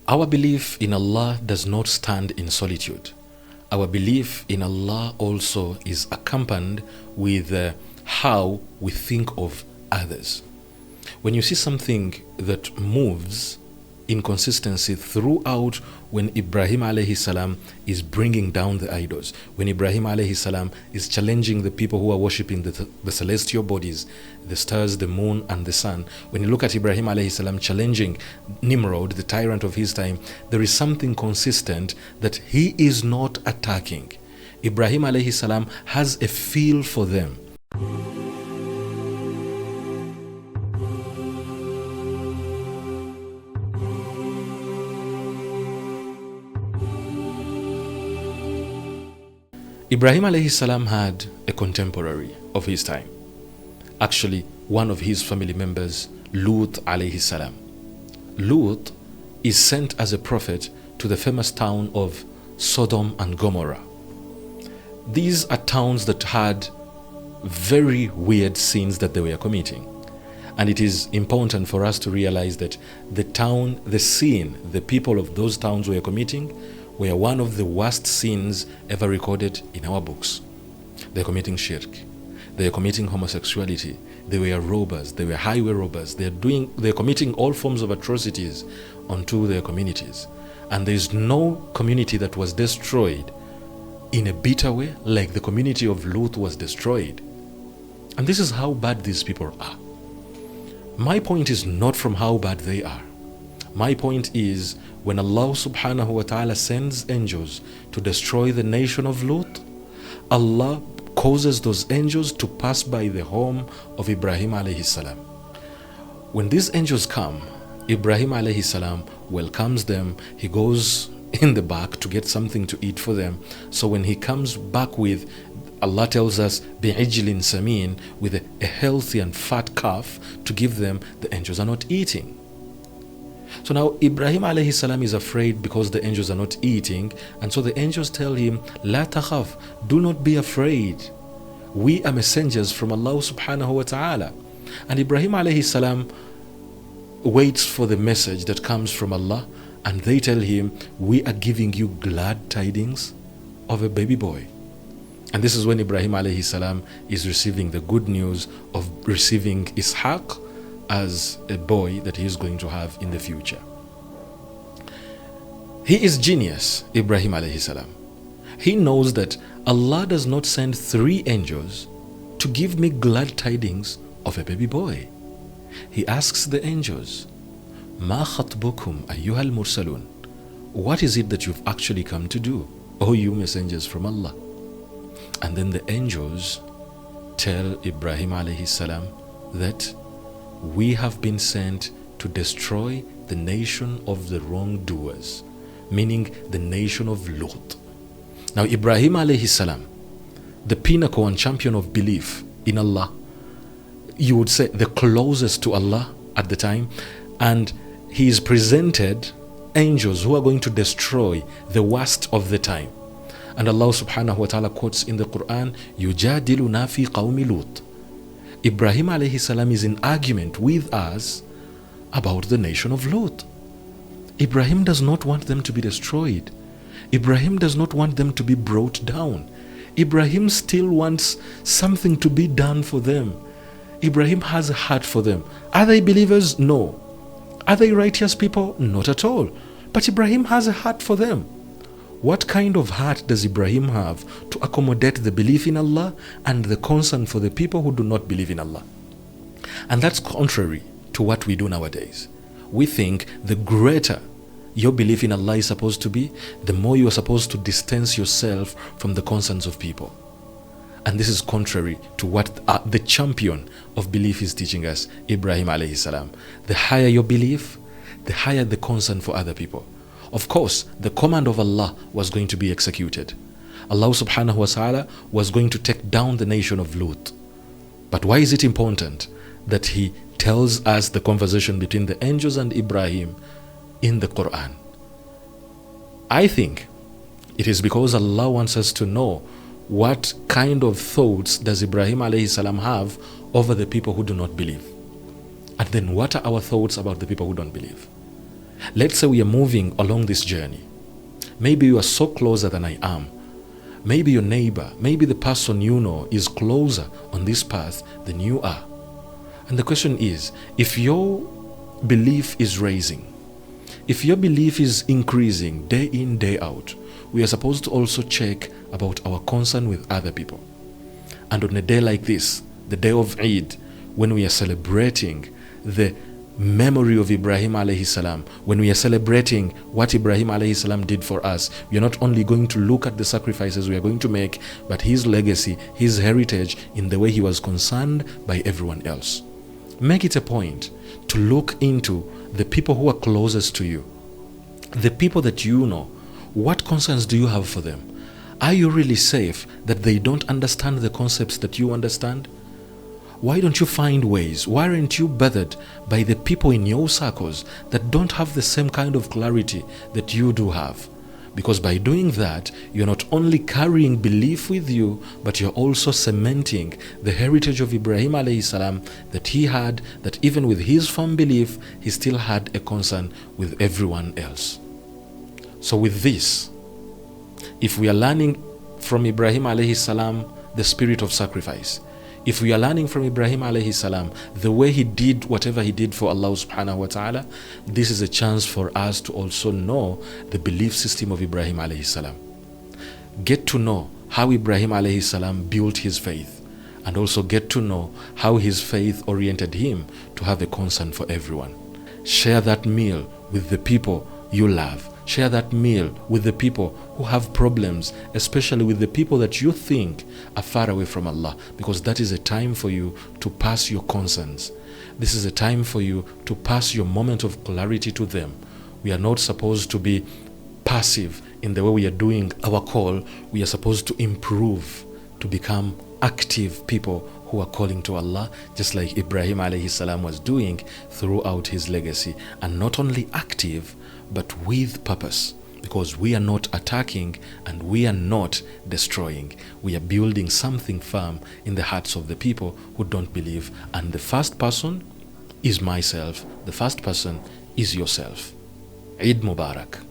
Our belief in Allah does not stand in solitude. Our belief in Allah also is accompanied with how we think of others. When you see something that moves in consistency throughout, when Ibrahim alayhi salam is bringing down the idols, when Ibrahim alayhi salam is challenging the people who are worshipping the celestial bodies, the stars, the moon and the sun, when you look at Ibrahim alayhi salam challenging Nimrod, the tyrant of his time, there is something consistent that he is not attacking. Ibrahim alayhi salam has a feel for them. Ibrahim alayhi salam had a contemporary of his time. Actually, one of his family members, Lut alayhi salam. Lut is sent as a prophet to the famous town of Sodom and Gomorrah. These are towns that had very weird sins that they were committing. And it is important for us to realize that the sin the people of those towns were committing were one of the worst sins ever recorded in our books. They're committing shirk. They're committing homosexuality. They were robbers. They were highway robbers. They're committing all forms of atrocities onto their communities. And there's no community that was destroyed in a bitter way like the community of Lut was destroyed. And this is how bad these people are. My point is not from how bad they are. My point is, when Allah subhanahu wa ta'ala sends angels to destroy the nation of Lut, Allah causes those angels to pass by the home of Ibrahim alayhi salam. When these angels come, Ibrahim alayhi salam welcomes them. He goes in the back to get something to eat for them. So when he comes back with, Allah tells us, bi'ijlin samin, with a healthy and fat calf to give them, the angels are not eating. So now Ibrahim alayhi salam is afraid because the angels are not eating, and so the angels tell him, La takhaf, do not be afraid. We are messengers from Allah subhanahu wa ta'ala. And Ibrahim alayhi salam waits for the message that comes from Allah, and they tell him, we are giving you glad tidings of a baby boy. And this is when Ibrahim alayhi salam is receiving the good news of receiving Ishaq as a boy that he is going to have in the future. He is genius, Ibrahim alayhi salam. He knows that Allah does not send 3 angels to give me glad tidings of a baby boy. He asks the angels, Ma khatbukum ayyuhal mursalun? What is it that you've actually come to do, O you messengers from Allah? And then the angels tell Ibrahim alayhi salam that we have been sent to destroy the nation of the wrongdoers, meaning the nation of Lut. Now Ibrahim alayhi salam, the pinnacle and champion of belief in Allah, you would say the closest to Allah at the time, and he is presented angels who are going to destroy the worst of the time. And Allah subhanahu wa ta'ala quotes in the Quran, يُجَادِلُنَا فِي قَوْمِ لُوطٍ. Ibrahim alayhi salam is in argument with us about the nation of Lut. Ibrahim does not want them to be destroyed. Ibrahim does not want them to be brought down. Ibrahim still wants something to be done for them. Ibrahim has a heart for them. Are they believers? No. Are they righteous people? Not at all. But Ibrahim has a heart for them. What kind of heart does Ibrahim have to accommodate the belief in Allah and the concern for the people who do not believe in Allah? And that's contrary to what we do nowadays. We think the greater your belief in Allah is supposed to be, the more you are supposed to distance yourself from the concerns of people. And this is contrary to what the champion of belief is teaching us, Ibrahim alayhi salam. The higher your belief, the higher the concern for other people. Of course, the command of Allah was going to be executed. Allah subhanahu wa ta'ala was going to take down the nation of Lut. But why is it important that he tells us the conversation between the angels and Ibrahim in the Quran? I think it is because Allah wants us to know what kind of thoughts does Ibrahim alayhi salam have over the people who do not believe. And then what are our thoughts about the people who don't believe? Let's say we are moving along this journey. Maybe you are so closer than I am. Maybe your neighbor, maybe the person you know is closer on this path than you are. And the question is, if your belief is raising, if your belief is increasing day in, day out, we are supposed to also check about our concern with other people. And on a day like this, the day of Eid, when we are celebrating the memory of Ibrahim alayhi salam, when we are celebrating what Ibrahim alayhi salam did for us, we are not only going to look at the sacrifices we are going to make, but his legacy, his heritage in the way he was concerned by everyone else. Make it a point to look into the people who are closest to you, the people that you know. What concerns do you have for them? Are you really safe that they don't understand the concepts that you understand? Why don't you find ways? Why aren't you bothered by the people in your circles that don't have the same kind of clarity that you do have? Because by doing that, you're not only carrying belief with you, but you're also cementing the heritage of Ibrahim alayhi salam that he had, that even with his firm belief, he still had a concern with everyone else. So with this, if we are learning from Ibrahim alayhi salam the spirit of sacrifice, if we are learning from Ibrahim alayhi salam the way he did whatever he did for Allah subhanahu wa ta'ala, this is a chance for us to also know the belief system of Ibrahim alayhi salam. Get to know how Ibrahim alayhi salam built his faith, and also get to know how his faith oriented him to have a concern for everyone. Share that meal with the people you love. Share that meal with the people who have problems, especially with the people that you think are far away from Allah, because that is a time for you to pass your concerns. This is a time for you to pass your moment of clarity to them. We are not supposed to be passive in the way we are doing our call. We are supposed to improve, to become active people who are calling to Allah, just like Ibrahim alayhi salam was doing throughout his legacy. And not only active, but with purpose, because we are not attacking and we are not destroying. We are building something firm in the hearts of the people who don't believe. And the first person is myself. The first person is yourself. Eid Mubarak.